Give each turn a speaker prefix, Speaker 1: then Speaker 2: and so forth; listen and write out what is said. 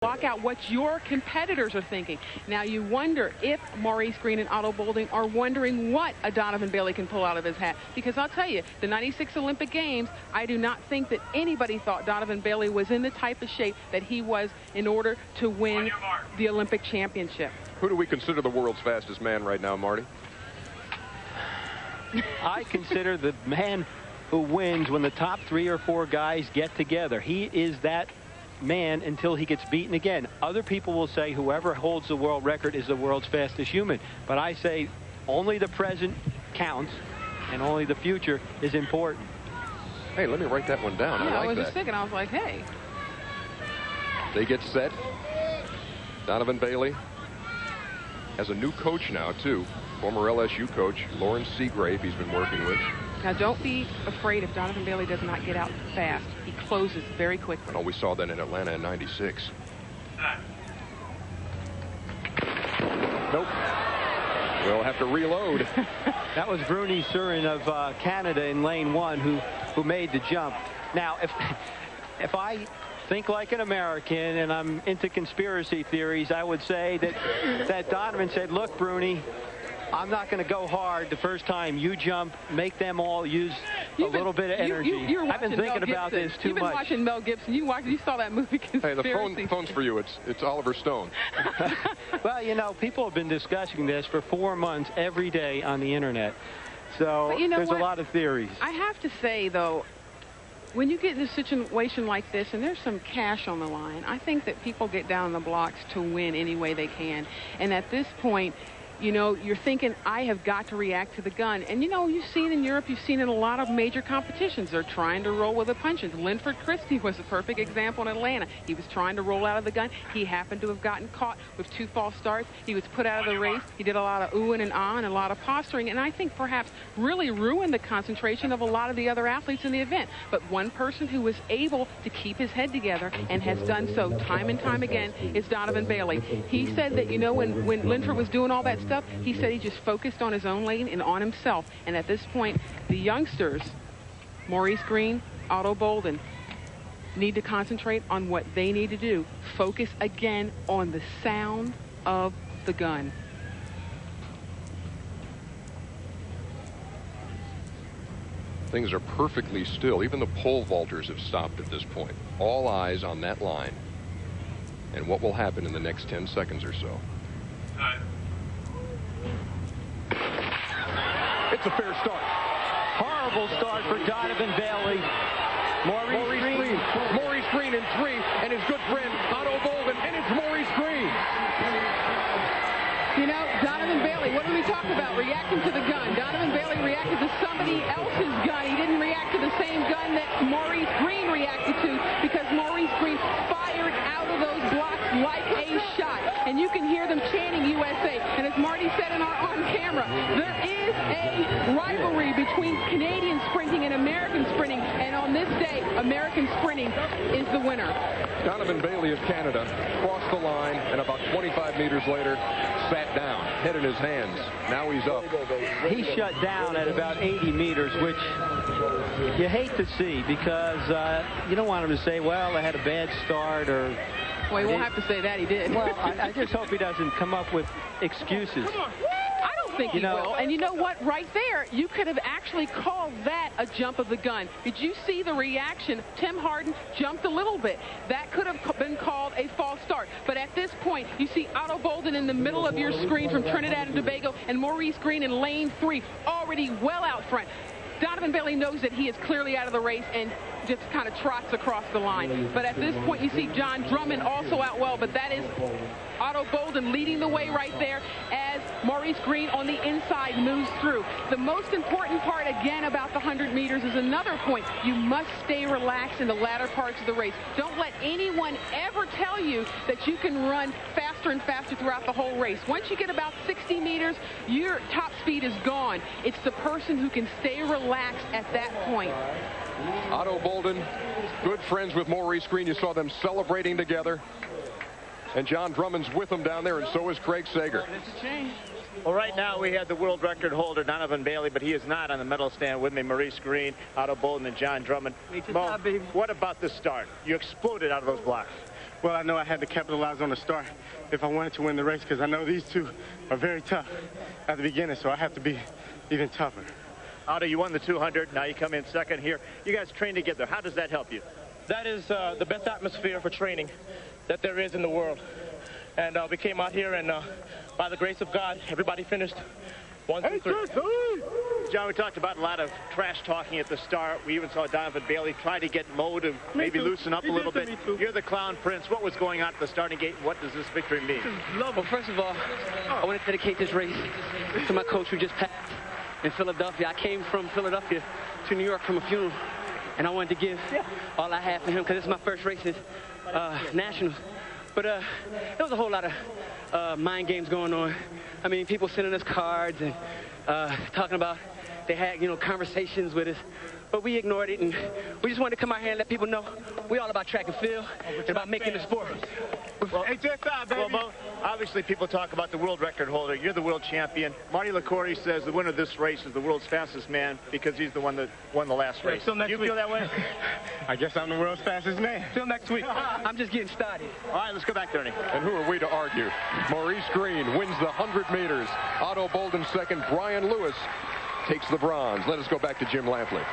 Speaker 1: block out what your competitors are thinking. Now you wonder if Maurice Greene and Otto Bolding are wondering what a Donovan Bailey can pull out of his hat. Because I'll tell you, the '96 Olympic Games, I do not think that anybody thought Donovan Bailey was in the type of shape that he was in order to win the Olympic championship.
Speaker 2: Who do we consider the world's fastest man right now, Marty?
Speaker 3: I consider the man who wins when the top 3 or 4 guys get together. He is that man until he gets beaten again. Other people will say whoever holds the world record is the world's fastest human. But I say only the present counts and only the future is important.
Speaker 2: Hey, let me write that one down.
Speaker 1: Yeah,
Speaker 2: I like that.
Speaker 1: I was just thinking, I was like, hey.
Speaker 2: They get set. Donovan Bailey has a new coach now, too. Former LSU coach, Lawrence Seagrave, he's been working with.
Speaker 1: Now, don't be afraid if Donovan Bailey does not get out fast. He closes very quickly.
Speaker 2: Oh, we saw that in Atlanta in '96. Nope. We'll have to reload.
Speaker 3: That was Greene Surin of Canada in lane 1 who made the jump. Now, if I think like an American and I'm into conspiracy theories, I would say that Donovan said, look, Greene, I'm not going to go hard the first time you jump. Make them all use a little bit of energy. I've been thinking about this too much.
Speaker 1: You've been watching Mel Gibson. You saw that movie Conspiracy.
Speaker 2: Hey, the phone's for you. It's Oliver Stone.
Speaker 3: Well, you know, people have been discussing this for 4 months every day on the internet. So there's a lot of theories.
Speaker 1: I have to say, though, when you get in a situation like this and there's some cash on the line, I think that people get down on the blocks to win any way they can. And at this point, you know, you're thinking, I have got to react to the gun. And, you know, you've seen in Europe, you've seen in a lot of major competitions, they're trying to roll with the punches. Linford Christie was a perfect example in Atlanta. He was trying to roll out of the gun. He happened to have gotten caught with 2 false starts. He was put out of the race. He did a lot of oohing and ahhing and a lot of posturing, and I think perhaps really ruined the concentration of a lot of the other athletes in the event. But one person who was able to keep his head together and has done so time and time again is Donovan Bailey. He said that, you know, when Linford was doing all that stuff, he said he just focused on his own lane and on himself. And at this point, the youngsters, Maurice Greene, Otto Bolding, need to concentrate on what they need to do. Focus again on the sound of the gun.
Speaker 2: Things are perfectly still. Even the pole vaulters have stopped at this point. All eyes on that line and what will happen in the next 10 seconds or so. It's a fair start.
Speaker 3: Horrible start for Donovan Bailey. Maurice
Speaker 2: Greene in 3, and his good friend Otto Bolding, and it's Maurice Greene.
Speaker 1: You know, Donovan Bailey, what did we talk about? Reacting to the gun. Donovan Bailey reacted to somebody else's gun. He didn't react to the same gun that Maurice Greene reacted to, because Maurice Greene fired out of those blocks like a shot. And you can hear them chanting USA. And as Marty said in our on-camera, there is a rivalry between Canadian sprinting and American sprinting. And on this day, American sprinting is the winner.
Speaker 2: Donovan Bailey of Canada crossed the line, and about 25 meters later, sat down, head in his hands. Now he's up.
Speaker 3: He shut down at about 80 meters, which you hate to see, because you don't want him to say, well, I had a bad start, or...
Speaker 1: Well, he won't have to say that. He did.
Speaker 3: Well, I just hope he doesn't come up with excuses.
Speaker 1: I don't think he will. And you know what? Right there, you could have actually called that a jump of the gun. Did you see the reaction? Tim Harden jumped a little bit. That could have been called a false start. But at this point, you see Otto Bolding in the middle of your screen from Trinidad and Tobago, and Maurice Greene in lane 3, already well out front. Donovan Bailey knows that he is clearly out of the race and just kind of trots across the line. But at this point, you see John Drummond also out well, but that is Otto Bolding leading the way right there as Maurice Greene on the inside moves through. The most important part, again, about the 100 meters is another point. You must stay relaxed in the latter parts of the race. Don't let anyone ever tell you that you can run faster and faster throughout the whole race. Once you get about 60 meters, your top speed is gone. It's the person who can stay relaxed at that point.
Speaker 2: Otto Bolding, good friends with Maurice Greene. You saw them celebrating together. And John Drummond's with them down there, and so is Craig Sager.
Speaker 4: Well, right now we have the world record holder, Donovan Bailey, but he is not on the medal stand with me. Maurice Greene, Otto Bolding, and John Drummond. Mo, what about the start? You exploded out of those blocks.
Speaker 5: Well, I know I had to capitalize on the start if I wanted to win the race, because I know these two are very tough at the beginning, so I have to be even tougher.
Speaker 4: Otto, you won the 200. Now you come in second here. You guys train together. How does that help you?
Speaker 6: That is the best atmosphere for training that there is in the world. And we came out here, and by the grace of God, everybody finished 1, 2, 3.
Speaker 4: John, we talked about a lot of trash talking at the start. We even saw Donovan Bailey try to get Mo to maybe loosen up a little bit. You're the Clown Prince. What was going on at the starting gate, and what does this victory mean?
Speaker 7: Well, first of all, I want to dedicate this race to my coach who just passed in Philadelphia. I came from Philadelphia to New York from a funeral, and I wanted to give all I have for him because this is my first race at Nationals. But there was a whole lot of mind games going on. I mean, people sending us cards and talking about they had, conversations with us. But we ignored it, and we just wanted to come out here and let people know we're all about track and field and about making the sport.
Speaker 4: Well, Mo, obviously people talk about the world record holder. You're the world champion. Marty LaCourse says the winner of this race is the world's fastest man because he's the one that won the last race.
Speaker 5: Till next
Speaker 4: you
Speaker 5: week.
Speaker 4: Feel that way?
Speaker 5: I guess I'm the world's fastest man.
Speaker 7: Till next week. I'm just getting started.
Speaker 4: All right, let's go back, Ernie.
Speaker 2: And who are we to argue? Maurice Greene wins the 100 meters. Otto Bolden second. Brian Lewis takes the bronze. Let us go back to Jim Lampley.